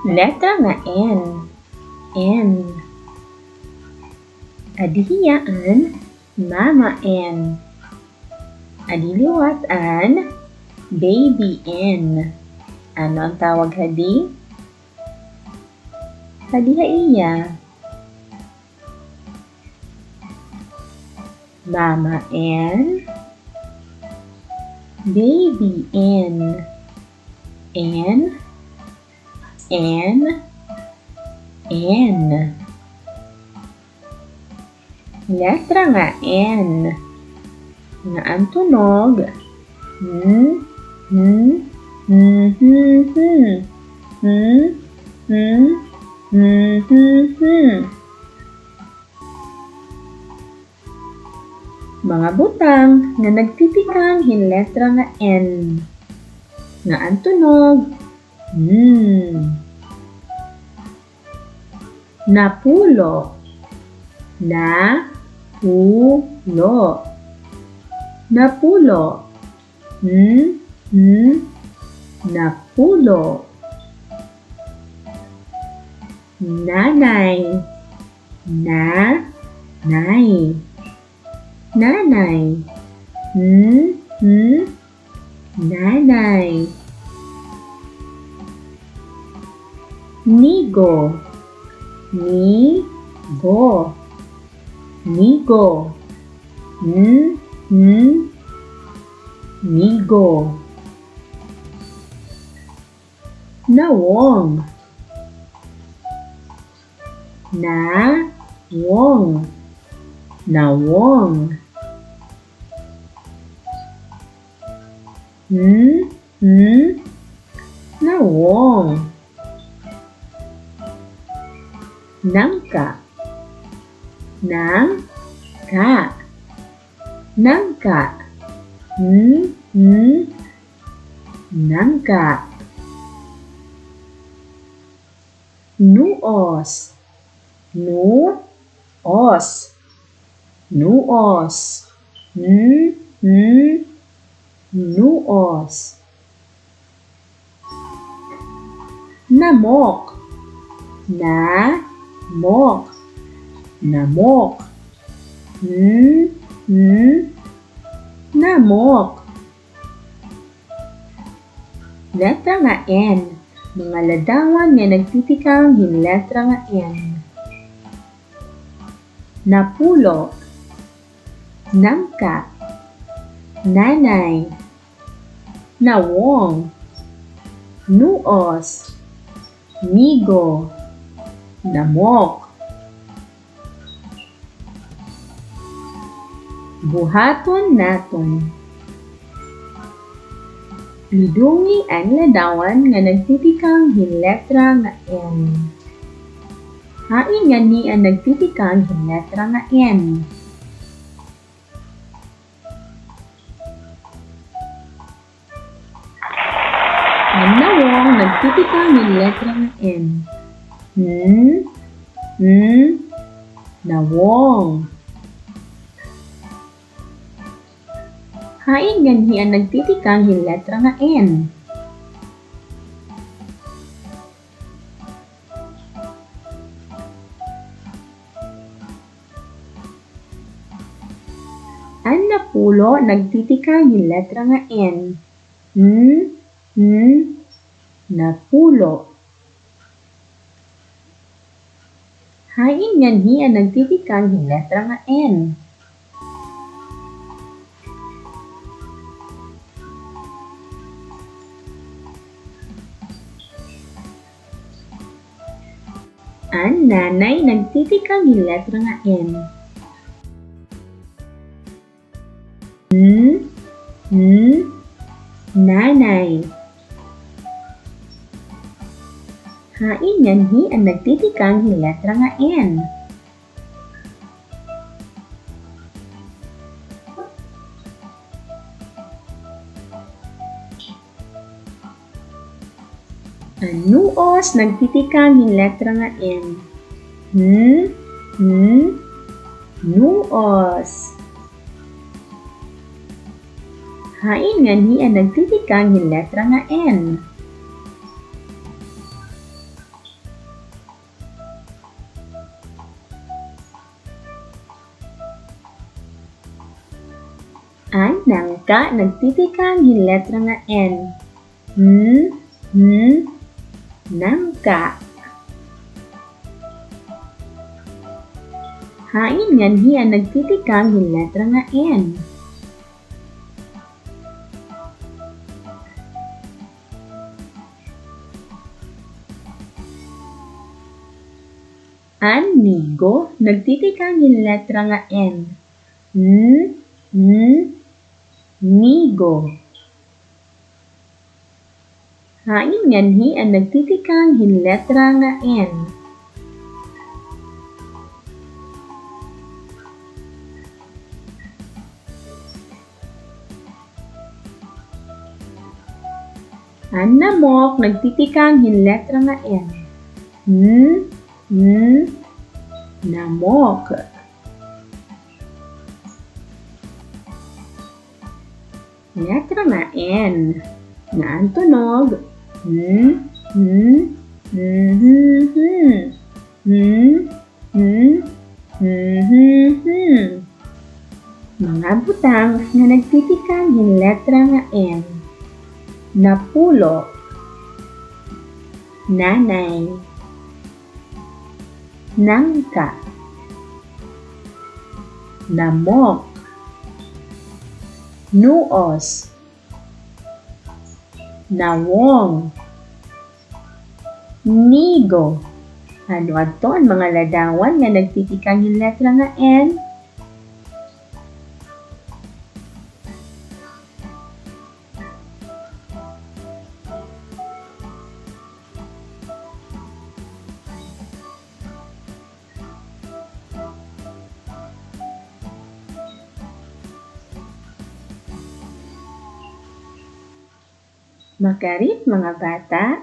Letra nga N. N. Adihiyaan, Mama N. Adiliwatan, Baby N. Ano ang tawag hadi? Hadihaiya. Mama N. Baby N. N. N. N. Letra nga N. Nga ang tunog. Mga butang nga nagtitikang hinletra nga N. Nga ang tunog. Napulo. Napulo. Napulo. Napulo. Nanay. Nanay. Nanay. Nanay. Nigo. Nigo. Nigo. Nigo. Nawong. Nawong. Nawong. Nawong. Nangka. Nangka. Nangka. Nangka. Nuos. Nuos. Nuos. Nuos. Namok. Namok. Namok. Namok. Letra nga N. Mga ladawan nga nagtitikang hinletra nga N. Napulo. Nangka. Nanay. Nawong. Nuos. Nigo. Namok. Buhaton naton. Lidungi ang ladawan nga nagtitikang hinletra nga N. Hain nga ni ang nagtitikang hinletra nga N. Ang nawong nagtitikang hinletra nga N. Nawong. Hain ganhi ang nagtitikang hinletra nga N. Ang napulo nagtitikang hinletra nga N. Napulo. Hain ganhi ang nagtitikang hinletra nga N. Ang nanay nagtitikang hinletra nga N. Nanay. Hain ganhi ang nagtitikang hinletra nga N. Ang nuos nagtitikang hinletra nga N. Nuos. Hain ganhi ang nagtitikang hinletra nga N. nangka, nagtitikang letra nga N. Nangka. Hain nganhi ang nagtitikang letra nga N. Anigo, nagtitikang letra nga N. Nigo. Hain nganhi ang nagtitikang letra nga N. Namok, nagtitikang letra nga N. Namok. Letra nga N. Naan tunog. Mga butang nga nagtitikang letra nga N. Napulo. Nanay. Nangka. Namok. Nuos. Nawong. Nigo. Ano ato ang mga ladawan nga nagtitikang letra nga N? Makarit mga bata,